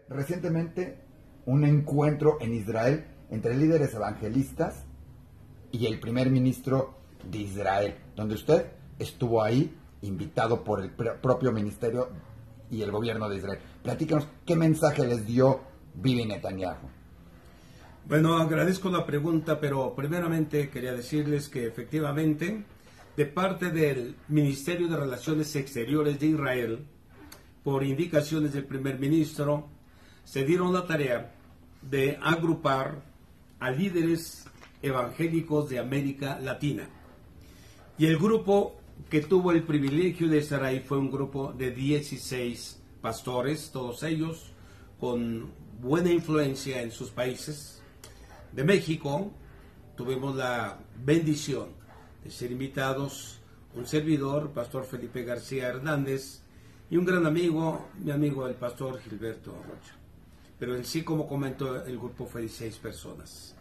recientemente un encuentro en Israel entre líderes evangelistas y el primer ministro de Israel, donde usted estuvo ahí, invitado por el propio ministerio y el gobierno de Israel. Platícanos, ¿qué mensaje les dio Bibi Netanyahu? Bueno, agradezco la pregunta, pero primeramente quería decirles que efectivamente, de parte del Ministerio de Relaciones Exteriores de Israel, por indicaciones del primer ministro, se dieron la tarea de agrupar a líderes evangélicos de América Latina. Y el grupo que tuvo el privilegio de estar ahí fue un grupo de 16 pastores, todos ellos con buena influencia en sus países. De México tuvimos la bendición de ser invitados un servidor, Pastor Felipe García Hernández, y un gran amigo, mi amigo el Pastor Gilberto Rocha. Pero en sí, como comentó, el grupo fue de 6 personas.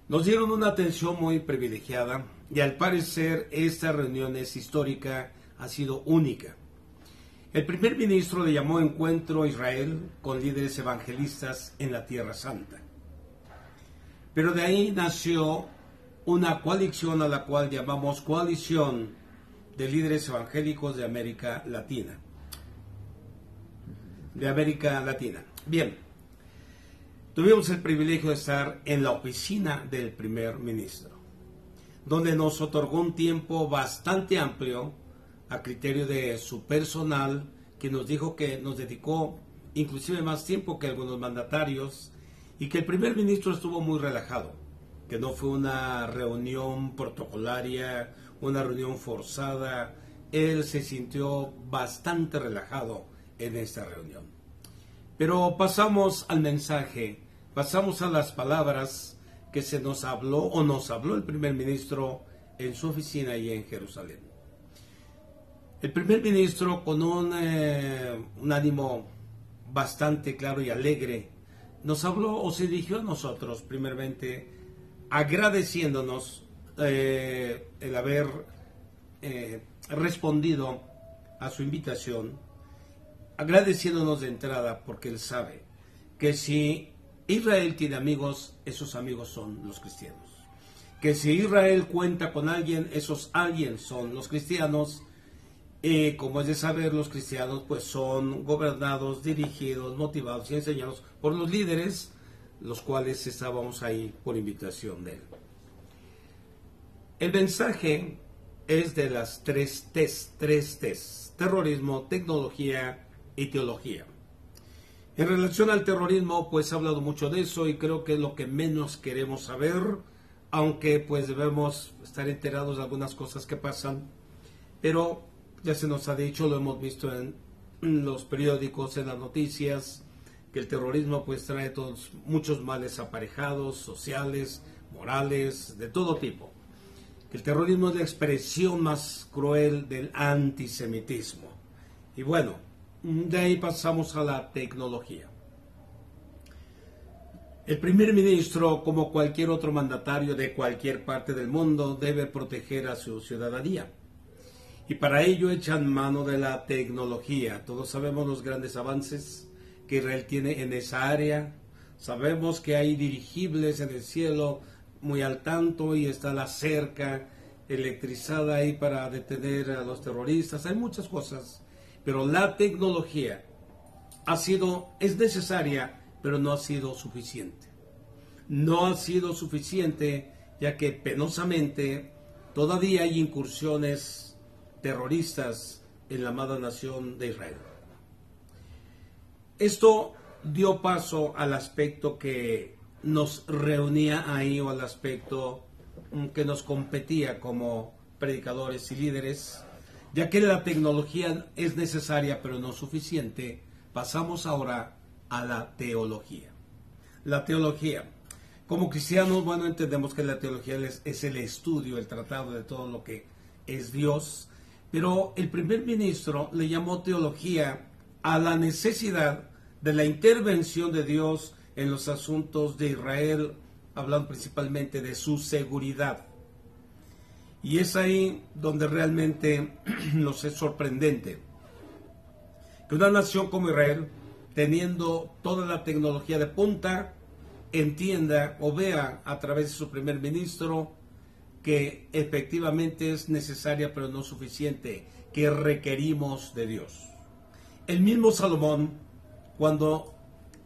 Nos dieron una atención muy privilegiada y al parecer esta reunión es histórica, ha sido única. El primer ministro le llamó Encuentro a Israel con líderes evangelistas en la Tierra Santa. Pero de ahí nació una coalición a la cual llamamos Coalición de Líderes Evangélicos de América Latina. Bien, tuvimos el privilegio de estar en la oficina del primer ministro, donde nos otorgó un tiempo bastante amplio a criterio de su personal, que nos dijo que nos dedicó inclusive más tiempo que algunos mandatarios, y que el primer ministro estuvo muy relajado, que no fue una reunión protocolaria, una reunión forzada. Él se sintió bastante relajado en esta reunión. Pero pasamos al mensaje, pasamos a las palabras que se nos habló o nos habló el primer ministro en su oficina allí en Jerusalén. El primer ministro, con un ánimo bastante claro y alegre, nos habló o se dirigió a nosotros, primeramente, agradeciéndonos el haber respondido a su invitación, agradeciéndonos de entrada, porque él sabe que si Israel tiene amigos, esos amigos son los cristianos. Que si Israel cuenta con alguien, esos alguien son los cristianos. Como es de saber, los cristianos pues son gobernados, dirigidos, motivados y enseñados por los líderes, los cuales estábamos ahí por invitación de él. El mensaje es de las tres T's: terrorismo, tecnología y teología. En relación al terrorismo, pues he hablado mucho de eso y creo que es lo que menos queremos saber, aunque pues debemos estar enterados de algunas cosas que pasan, pero ya se nos ha dicho, lo hemos visto en los periódicos, en las noticias, que el terrorismo pues trae muchos males aparejados, sociales, morales, de todo tipo. Que el terrorismo es la expresión más cruel del antisemitismo. Y bueno, de ahí pasamos a la tecnología. El primer ministro, como cualquier otro mandatario de cualquier parte del mundo, debe proteger a su ciudadanía. Y para ello echan mano de la tecnología. Todos sabemos los grandes avances que Israel tiene en esa área. Sabemos que hay dirigibles en el cielo muy al tanto y está la cerca electrizada ahí para detener a los terroristas. Hay muchas cosas, pero la tecnología es necesaria, pero no ha sido suficiente. No ha sido suficiente, ya que penosamente todavía hay incursiones terroristas en la amada nación de Israel. Esto dio paso al aspecto que nos reunía ahí, o al aspecto que nos competía como predicadores y líderes. Ya que la tecnología es necesaria pero no suficiente, pasamos ahora a la teología. La teología. Como cristianos, bueno, entendemos que la teología es el estudio, el tratado de todo lo que es Dios. Pero el primer ministro le llamó teología a la necesidad de la intervención de Dios en los asuntos de Israel, hablando principalmente de su seguridad. Y es ahí donde realmente nos es sorprendente que una nación como Israel, teniendo toda la tecnología de punta, entienda o vea a través de su primer ministro que efectivamente es necesaria pero no suficiente, que requerimos de Dios. El mismo Salomón, cuando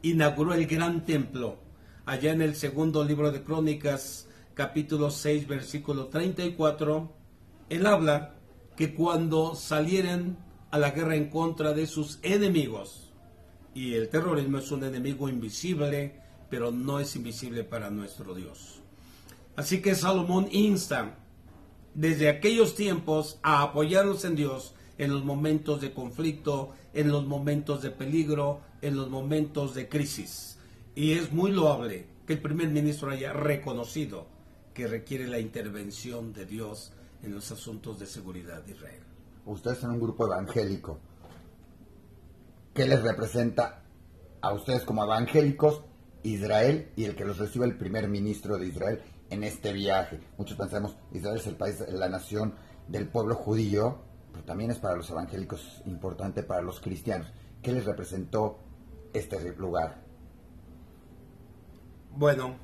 inauguró el gran templo, allá en el segundo libro de Crónicas, capítulo 6, versículo 34, él habla que cuando salieran a la guerra en contra de sus enemigos, y el terrorismo es un enemigo invisible, pero no es invisible para nuestro Dios. Así que Salomón insta desde aquellos tiempos a apoyarnos en Dios en los momentos de conflicto, en los momentos de peligro, en los momentos de crisis. Y es muy loable que el primer ministro haya reconocido que requiere la intervención de Dios en los asuntos de seguridad de Israel. Ustedes son un grupo evangélico. ¿Qué les representa a ustedes como evangélicos Israel y el que los reciba el primer ministro de Israel en este viaje? Muchos pensamos, Israel es el país, la nación del pueblo judío, pero también es para los evangélicos importante, para los cristianos. ¿Qué les representó este lugar? Bueno,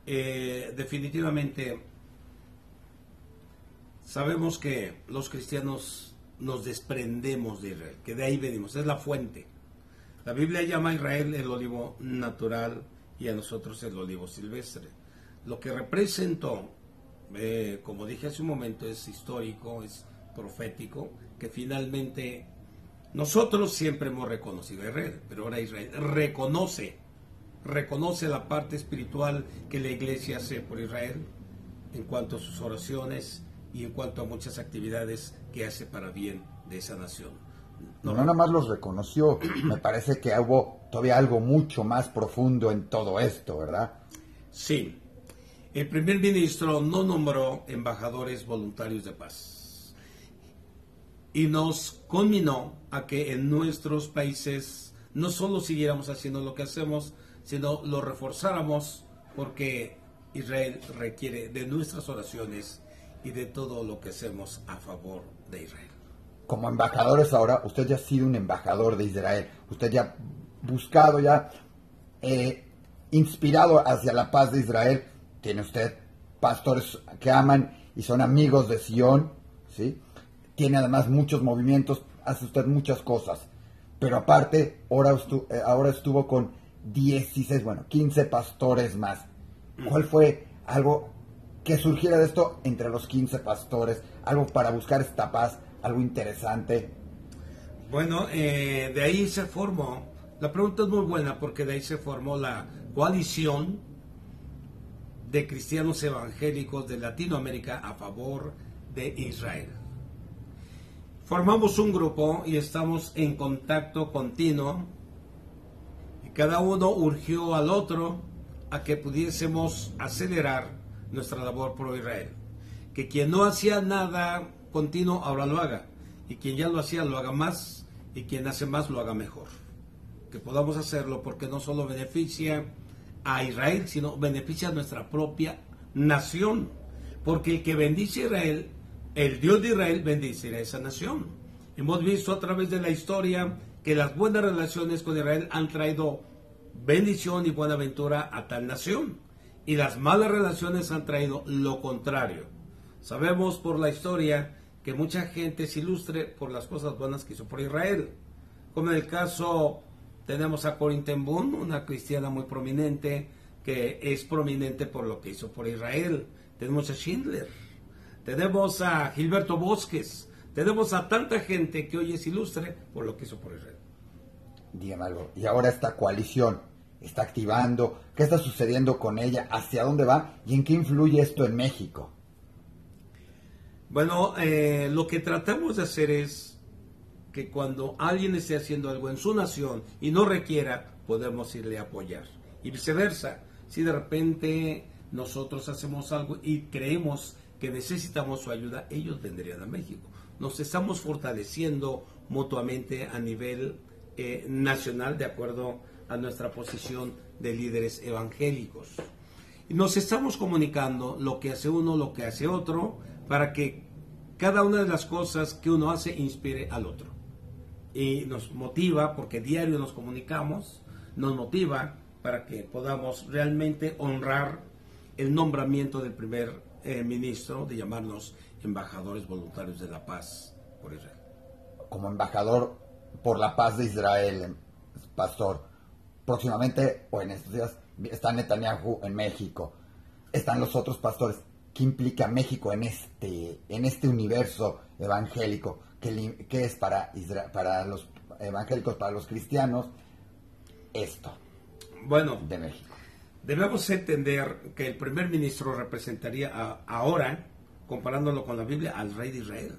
definitivamente sabemos que los cristianos nos desprendemos de Israel, que de ahí venimos, es la fuente. La Biblia llama a Israel el olivo natural y a nosotros el olivo silvestre. Lo que representó, como dije hace un momento, es histórico, es profético, que finalmente nosotros siempre hemos reconocido a Israel, pero ahora Israel reconoce la parte espiritual que la iglesia hace por Israel en cuanto a sus oraciones y en cuanto a muchas actividades que hace para bien de esa nación. No nada más los reconoció, me parece que hubo todavía algo mucho más profundo en todo esto, ¿verdad? Sí, el primer ministro no nombró embajadores voluntarios de paz y nos conminó a que en nuestros países no solo siguiéramos haciendo lo que hacemos, sino lo reforzáramos, porque Israel requiere de nuestras oraciones y de todo lo que hacemos a favor de Israel. Como embajadores ahora, usted ya ha sido un embajador de Israel, usted ya ha buscado, ya inspirado hacia la paz de Israel. Tiene usted pastores que aman y son amigos de Sion, ¿sí? Tiene además muchos movimientos, hace usted muchas cosas, pero aparte ahora estuvo con 15 pastores más. ¿Cuál fue algo que surgiera de esto entre los 15 pastores? Algo para buscar esta paz, algo interesante. Bueno, de ahí se formó, la pregunta es muy buena, porque de ahí se formó la coalición de cristianos evangélicos de Latinoamérica a favor de Israel. Formamos un grupo y estamos en contacto continuo, y cada uno urgió al otro a que pudiésemos acelerar nuestra labor por Israel. Que quien no hacía nada continuo ahora lo haga, y quien ya lo hacía lo haga más, y quien hace más lo haga mejor. Que podamos hacerlo, porque no solo beneficia a Israel, sino beneficia a nuestra propia nación, porque el que bendice a Israel, el Dios de Israel bendicirá a esa nación. Hemos visto a través de la historia que las buenas relaciones con Israel han traído bendición y buenaventura a tal nación, y las malas relaciones han traído lo contrario. Sabemos por la historia que mucha gente se ilustre por las cosas buenas que hizo por Israel, como en el caso tenemos a Corrie ten Boom, una cristiana muy prominente, que es prominente por lo que hizo por Israel. Tenemos a Schindler, tenemos a Gilberto Bosques, tenemos a tanta gente que hoy es ilustre por lo que hizo por Israel. Dígame algo, y ahora esta coalición está activando, ¿qué está sucediendo con ella? ¿Hacia dónde va? ¿Y en qué influye esto en México? Bueno, lo que tratamos de hacer es que cuando alguien esté haciendo algo en su nación y no requiera, podemos irle a apoyar. Y viceversa, si de repente nosotros hacemos algo y creemos que necesitamos su ayuda, ellos vendrían a México. Nos estamos fortaleciendo mutuamente a nivel nacional, de acuerdo a nuestra posición de líderes evangélicos. Y nos estamos comunicando lo que hace uno, lo que hace otro, para que cada una de las cosas que uno hace inspire al otro. y nos motiva, porque diario nos comunicamos, nos motiva para que podamos realmente honrar el nombramiento del primer ministro de llamarnos embajadores voluntarios de la paz por Israel. Como embajador por la paz de Israel, pastor, próximamente o en estos días está Netanyahu en México, están los otros pastores. ¿Qué implica México en este universo evangélico? ¿Qué es para los evangélicos, para los cristianos, esto? Bueno, de México. Debemos entender que el primer ministro representaría ahora, comparándolo con la Biblia, al rey de Israel.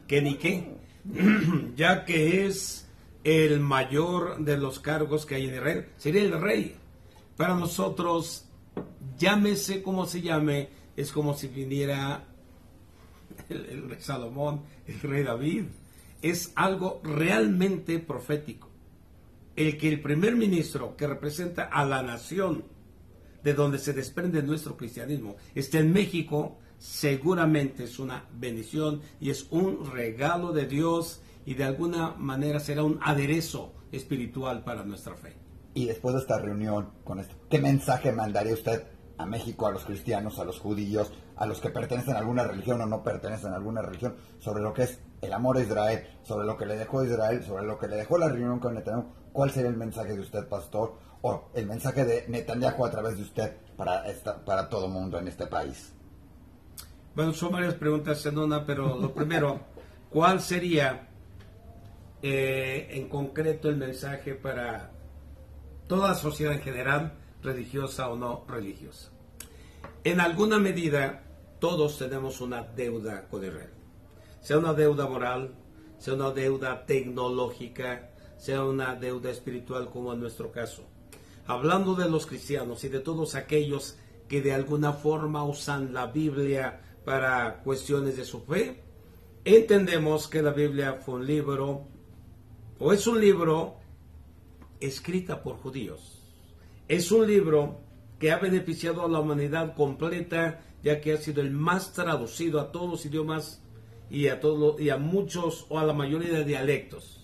¿Qué ni qué? Ya que es el mayor de los cargos que hay en Israel, sería el rey. Para nosotros, llámese como se llame, es como si viniera el rey Salomón, el rey David. Es algo realmente profético. El que el primer ministro, que representa a la nación de donde se desprende nuestro cristianismo, esté en México, seguramente es una bendición y es un regalo de Dios, y de alguna manera será un aderezo espiritual para nuestra fe. Y después de esta reunión con esto, ¿qué mensaje mandaría usted a México, a los cristianos, a los judíos, a los que pertenecen a alguna religión o no pertenecen a alguna religión, sobre lo que es el amor a Israel, sobre lo que le dejó Israel, sobre lo que le dejó la reunión con Netanyahu? ¿Cuál sería el mensaje de usted, pastor, o el mensaje de Netanyahu a través de usted para todo mundo en este país? Bueno, son varias preguntas en una, pero lo primero, ¿cuál sería en concreto el mensaje para toda la sociedad en general, religiosa o no religiosa? En alguna medida, todos tenemos una deuda con Israel. Sea una deuda moral, sea una deuda tecnológica, sea una deuda espiritual, como en nuestro caso. Hablando de los cristianos y de todos aquellos que de alguna forma usan la Biblia para cuestiones de su fe, entendemos que la Biblia fue un libro, o es un libro escrita por judíos. Es un libro que ha beneficiado a la humanidad completa, ya que ha sido el más traducido a todos los idiomas y a muchos o a la mayoría de dialectos.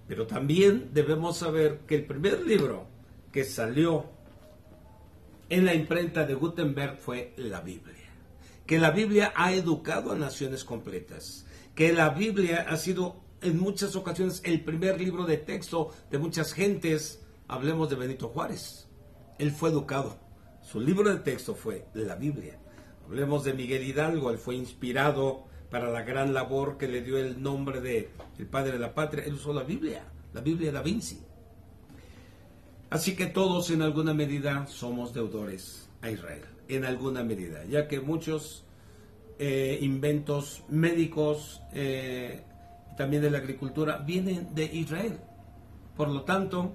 Pero también debemos saber que el primer libro que salió en la imprenta de Gutenberg fue la Biblia. Que la Biblia ha educado a naciones completas. Que la Biblia ha sido en muchas ocasiones el primer libro de texto de muchas gentes. Hablemos de Benito Juárez. Él fue educado. Su libro de texto fue la Biblia. Hablemos de Miguel Hidalgo. Él fue inspirado para la gran labor que le dio el nombre de el padre de la patria. Él usó la Biblia de Da Vinci. Así que todos en alguna medida somos deudores a Israel, en alguna medida, ya que muchos inventos médicos y también de la agricultura vienen de Israel. Por lo tanto,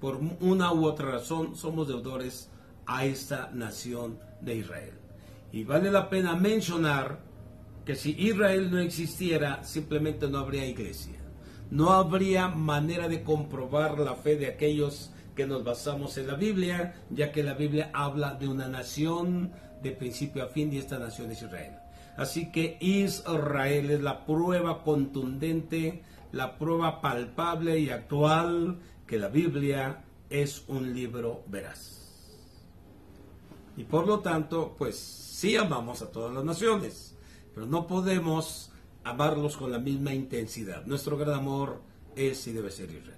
por una u otra razón, somos deudores a esta nación de Israel. Y vale la pena mencionar que si Israel no existiera, simplemente no habría iglesia. No habría manera de comprobar la fe de aquellos que nos basamos en la Biblia, ya que la Biblia habla de una nación de principio a fin, y esta nación es Israel. Así que Israel es la prueba contundente, la prueba palpable y actual que la Biblia es un libro veraz. Y por lo tanto, pues sí amamos a todas las naciones, pero no podemos amarlos con la misma intensidad. Nuestro gran amor es y debe ser Israel.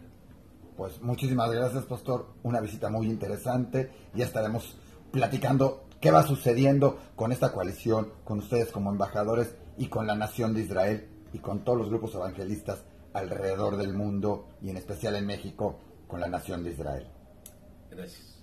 Pues muchísimas gracias, pastor. Una visita muy interesante. Ya estaremos platicando qué va sucediendo con esta coalición, con ustedes como embajadores y con la nación de Israel y con todos los grupos evangelistas alrededor del mundo y en especial en México con la nación de Israel. Gracias.